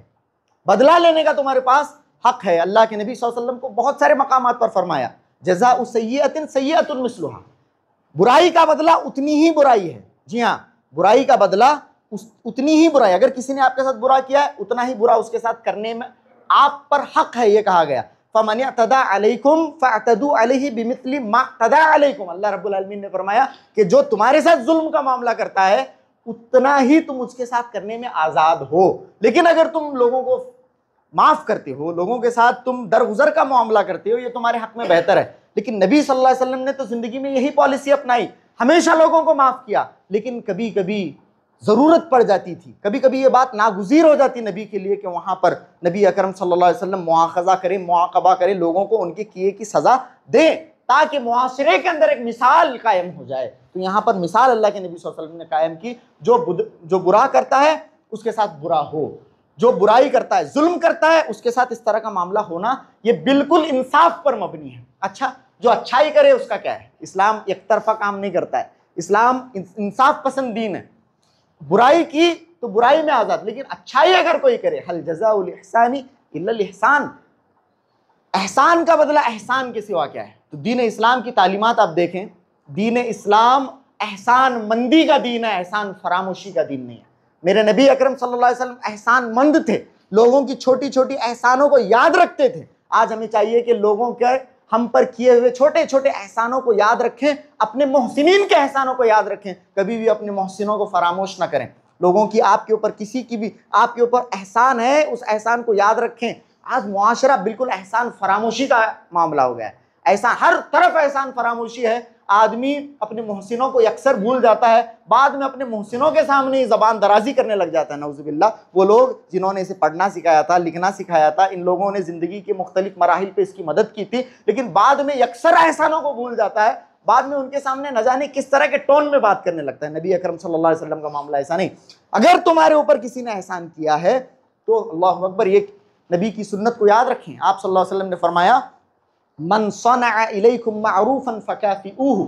बदला लेने का तुम्हारे पास हक है। अल्लाह के नबी सल्लल्लाहु अलैहि वसल्लम को बहुत सारे मकामात पर फरमाया, जज़ाउ सय्यतिन सय्यतुन मिस्लुहा, बुराई का बदला उतनी ही बुराई है। जी हाँ, बुराई का बदला उतनी ही बुराई, अगर किसी ने आपके साथ बुरा किया है, उतना ही बुरा उसके साथ करने में आप पर हक है। ये कहा गया, फमन यअतदा अलैकुम फअतदू अलैहि बिमिस्लि मा तदा अलैकुम। अल्लाह रब्बुल आलमीन ने फरमाया कि जो तुम्हारे साथ जुल्म का मामला करता है, उतना ही तुम उसके साथ करने में आजाद हो। लेकिन अगर तुम लोगों को माफ करते हो, लोगों के साथ तुम दरगुजर का मामला करते हो, ये तुम्हारे हक में बेहतर है। लेकिन नबी सल्लल्लाहु अलैहि वसल्लम ने तो जिंदगी में यही पॉलिसी अपनाई, हमेशा लोगों को माफ किया। लेकिन कभी कभी जरूरत पड़ जाती थी, कभी कभी ये बात नागुज़ीर हो जाती नबी के लिए कि वहां पर नबी अकरम सल्लल्लाहु अलैहि वसल्लम मुआखज़ा करें, मुआक़बा करें, लोगों को उनके किए की सजा दें, ताकि मुआशरे के अंदर एक मिसाल कायम हो जाए। तो यहाँ पर मिसाल अल्लाह के नबी सल्लल्लाहु अलैहि वसल्लम ने कायम की, जो बुरा करता है उसके साथ बुरा हो, जो बुराई करता है, जुल्म करता है, उसके साथ इस तरह का मामला होना, ये बिल्कुल इंसाफ पर मबनी है। अच्छा, जो अच्छाई करे उसका क्या है? इस्लाम एक तरफा काम नहीं करता है, इस्लाम इंसाफ पसंद दीन है। बुराई की तो बुराई में आजाद, लेकिन अच्छाई अगर कोई करे, हल जज़ाउल इहसानी इल्लल इहसान, एहसान का बदला एहसान के सिवा क्या है? तो दीन इस्लाम की तालीमात आप देखें, दीन इस्लाम एहसान मंदी का दीन है, एहसान फरामोशी का दीन नहीं है। मेरे नबी अकरम सल्लल्लाहु अलैहि वसल्लम एहसान मंद थे, लोगों की छोटी छोटी एहसानों को याद रखते थे। आज हमें चाहिए कि लोगों के हम पर किए हुए छोटे छोटे एहसानों को याद रखें, अपने मोहसिनीन के एहसानों को याद रखें, कभी भी अपने मोहसिनों को फरामोश ना करें। लोगों की आपके ऊपर, किसी की भी आपके ऊपर एहसान है, उस एहसान को याद रखें। आज मुआशरा बिल्कुल एहसान फरामोशी का मामला हो गया है, एहसान हर तरफ एहसान फरामोशी है। आदमी अपने मोहसिनों को अक्सर भूल जाता है, बाद में अपने मोहसिनों के सामने ज़बान दराजी करने लग जाता है, नऊज़ुबिल्लाह। वो लोग जिन्होंने इसे पढ़ना सिखाया था, लिखना सिखाया था, इन लोगों ने ज़िंदगी के मुख्तलिफ मराहिल पे इसकी मदद की थी, लेकिन बाद में अक्सर एहसानों को भूल जाता है, बाद में उनके सामने न जाने किस तरह के टोन में बात करने लगता है। नबी अकरम सल्लल्लाहु अलैहि वसल्लम का मामला ऐसा नहीं। अगर तुम्हारे ऊपर किसी ने एहसान किया है तो अल्लाहु अकबर, ये नबी की सुन्नत को याद रखें। आप सल्लल्लाहु अलैहि वसल्लम ने फरमाया, मन सनअ इलैकुम मारूफन फकाफिऊहु,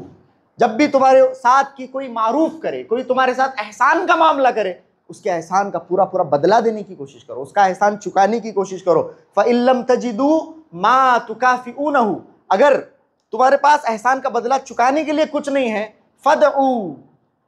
जब भी तुम्हारे साथ की कोई मारूफ करे, कोई तुम्हारे साथ एहसान का मामला करे, उसके एहसान का पूरा पूरा बदला देने की कोशिश करो, उसका एहसान चुकाने की कोशिश करो। फ़इल्लम तजिदू मा तुकाफिऊनहु, अगर तुम्हारे पास एहसान का बदला चुकाने के लिए कुछ नहीं है, फदऊ,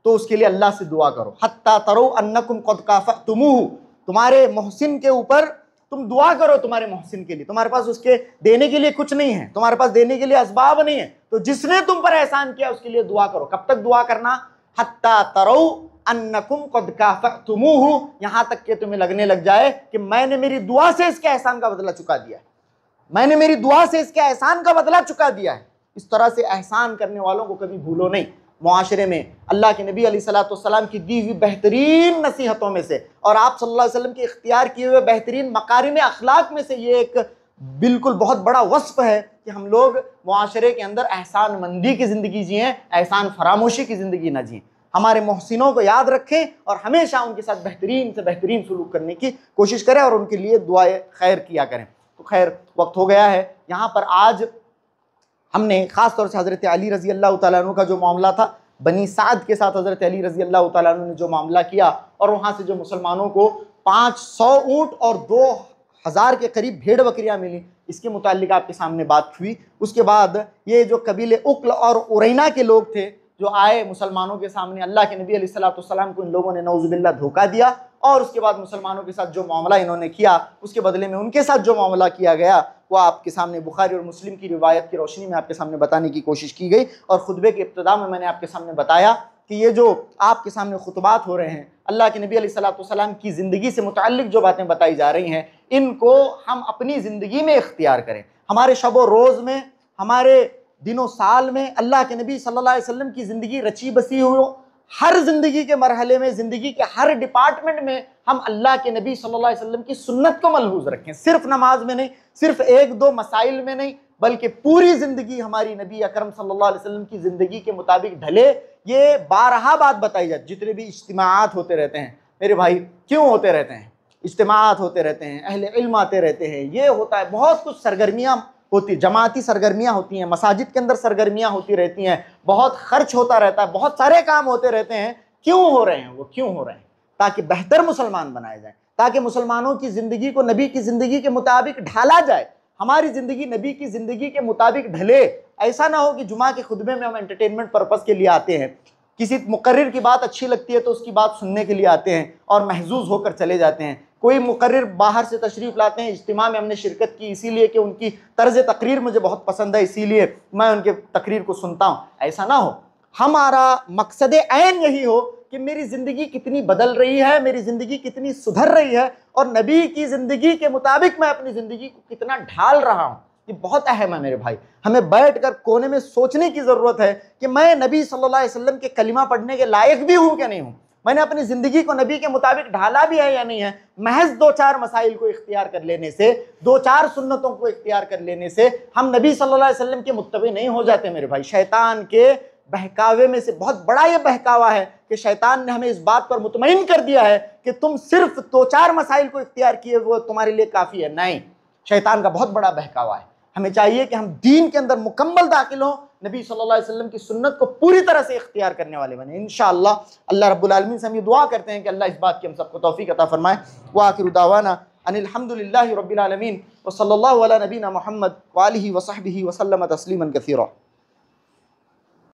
तो उसके लिए अल्लाह से दुआ करो। हत्ता तरो अन्नकुम क़द काफ़अतुमूहु, तुम्हारे मोहसिन के ऊपर तुम दुआ करो तुम्हारे मोहसिन के लिए, तुम्हारे पास उसके देने के लिए कुछ नहीं है, तुम्हारे पास देने के लिए असबाब नहीं है, तो जिसने तुम पर एहसान किया उसके लिए दुआ करो। कब तक दुआ करना? हत्ता तरौ अन्नकुम कद काफअतुमूहु, यहां तक कि तुम्हें लगने लग जाए कि मैंने मेरी दुआ से इसके एहसान का बदला चुका दिया है, मैंने मेरी दुआ से इसके एहसान का बदला चुका दिया है। इस तरह से एहसान करने वालों को कभी भूलो नहीं। मुआशरे में अल्लाह के नबी अलैहिस्सलाम की दी हुई बेहतरीन नसीहतों में से और आप सल्लल्लाहु अलैहि वसल्लम के इख्तियार किए हुए बेहतरीन मकारिम अखलाक में से ये एक बिल्कुल बहुत बड़ा वस्फ है कि हम लोग मुआशरे के अंदर एहसान मंदी की ज़िंदगी जिएँ, एहसान फरामोशी की ज़िंदगी ना जिएँ। हमारे मोहसिनों को याद रखें और हमेशा उनके साथ बेहतरीन से बेहतरीन सलूक करने की कोशिश करें और उनके लिए दुआए खैर किया करें। तो खैर वक्त हो गया है। यहाँ पर आज हमने ख़ास तौर से हज़रत अली रज़ी अल्लाह तआला अन्हु का जो मामला था, बनी साद के साथ हज़रत अली रज़ी अल्लाह तआला अन्हु ने जो मामला किया और वहाँ से जो मुसलमानों को 500 ऊँट और 2000 के करीब भेड़ बकरियाँ मिली, इसके मुताल्लिक आपके सामने बात हुई। उसके बाद ये जो कबीले उक्ल और उरैना के लोग थे जो आए मुसलमानों के सामने, अल्लाह के नबी अलैहिस्सलाम को इन लोगों ने नऊज़ुबिल्लाह धोखा दिया और उसके बाद मुसलमानों के साथ जो मामला इन्होंने किया उसके बदले में उनके साथ जो मामला किया गया वो आपके सामने बुखारी और मुस्लिम की रिवायत की रोशनी में आपके सामने बताने की कोशिश की गई। और खुतबे के इब्तिदा में मैंने आपके सामने बताया कि ये जो आपके सामने खुतबात हो रहे हैं, अल्लाह के नबी अलैहिस्सलाम की ज़िंदगी से मुताल्लिक जो बातें बताई जा रही हैं, इनको हम अपनी ज़िंदगी में इख्तियार करें। हमारे शब व रोज़ में, हमारे दिनों साल में अल्लाह के नबी सल्लल्लाहु अलैहि वसल्लम की ज़िंदगी रची बसी हो, हर ज़िंदगी के मरहले में, ज़िंदगी के हर डिपार्टमेंट में हम अल्लाह के नबी सल्लल्लाहु अलैहि वसल्लम की सुन्नत को मलहूज़ रखें। सिर्फ नमाज में नहीं, सिर्फ एक दो मसाइल में नहीं, बल्कि पूरी ज़िंदगी हमारी नबी अकरम सल्लल्लाहु अलैहि वसल्लम की ज़िंदगी के मुताबिक ढले। ये बारहा बात बताई जाती, जितने भी इज्तिमाआत होते रहते हैं मेरे भाई, क्यों होते रहते हैं? इज्तिमाआत होते रहते हैं, अहले इल्म आते रहते हैं, ये होता है, बहुत कुछ सरगर्मियाँ होती, जमाती सरगर्मियाँ होती हैं, मसाजिद के अंदर सरगर्मियाँ होती रहती हैं, बहुत खर्च होता रहता है, बहुत सारे काम होते रहते हैं। क्यों हो रहे हैं वो? क्यों हो रहे हैं? ताकि बेहतर मुसलमान बनाए जाए, ताकि मुसलमानों की ज़िंदगी को नबी की ज़िंदगी के मुताबिक ढाला जाए, हमारी ज़िंदगी नबी की ज़िंदगी के मुताबिक ढले। ऐसा ना हो कि जुमा के खुतबे में हम एंटरटेनमेंट पर्पज़ के लिए आते हैं, किसी मुकर्रिर की बात अच्छी लगती है तो उसकी बात सुनने के लिए आते हैं और महजूज होकर चले जाते हैं। कोई मुकर्रिर बाहर से तशरीफ़ लाते हैं, इज्तिमा में हमने शिरकत की इसीलिए कि उनकी तर्ज़ तकरीर मुझे बहुत पसंद है, इसीलिए मैं उनके तकरीर को सुनता हूँ। ऐसा ना हो, हमारा मकसद ऐन यही हो कि मेरी ज़िंदगी कितनी बदल रही है, मेरी ज़िंदगी कितनी सुधर रही है और नबी की ज़िंदगी के मुताबिक मैं अपनी ज़िंदगी को कितना ढाल रहा हूँ। ये बहुत अहम है मेरे भाई। हमें बैठकर कोने में सोचने की ज़रूरत है कि मैं नबी सल्लल्लाहु अलैहि वसल्लम के कलिमा पढ़ने के लायक भी हूँ क्या नहीं हूँ, मैंने अपनी ज़िंदगी को नबी के मुताबिक ढाला भी है या नहीं है। महज 2-4 मसाइल को इख्तियार कर लेने से, 2-4 सुन्नतों को इख्तियार कर लेने से हम नबी सल्लल्लाहु अलैहि वसल्लम के मुत्तबी नहीं हो जाते मेरे भाई। शैतान के बहकावे में से बहुत बड़ा ये बहकावा है कि शैतान ने हमें इस बात पर मुतमईन कर दिया है कि तुम सिर्फ 2-4 मसाइल को इख्तियार किए वो तुम्हारे लिए काफ़ी है। नहीं, शैतान का बहुत बड़ा बहकावा है। हमें चाहिए कि हम दीन के अंदर मुकम्मल दाखिल हों, नबी सल्लल्लाहु अलैहि वसल्लम की सुन्नत को पूरी तरह से इख्तियार करने वाले बने। इंशाअल्लाह अल्लाह रब्बुल आलमीन से हम ये दुआ करते हैं कि अल्लाह इस बात की हम सबको तौफीक अता फरमाए। व आखिरु दावाना अनिल हम्दुलिल्लाहि रब्बिल आलमीन व सल्लल्लाहु अला नबीना मुहम्मद व आलिहि व सहबिहि व सल्लम तस्लीमन कसीरा।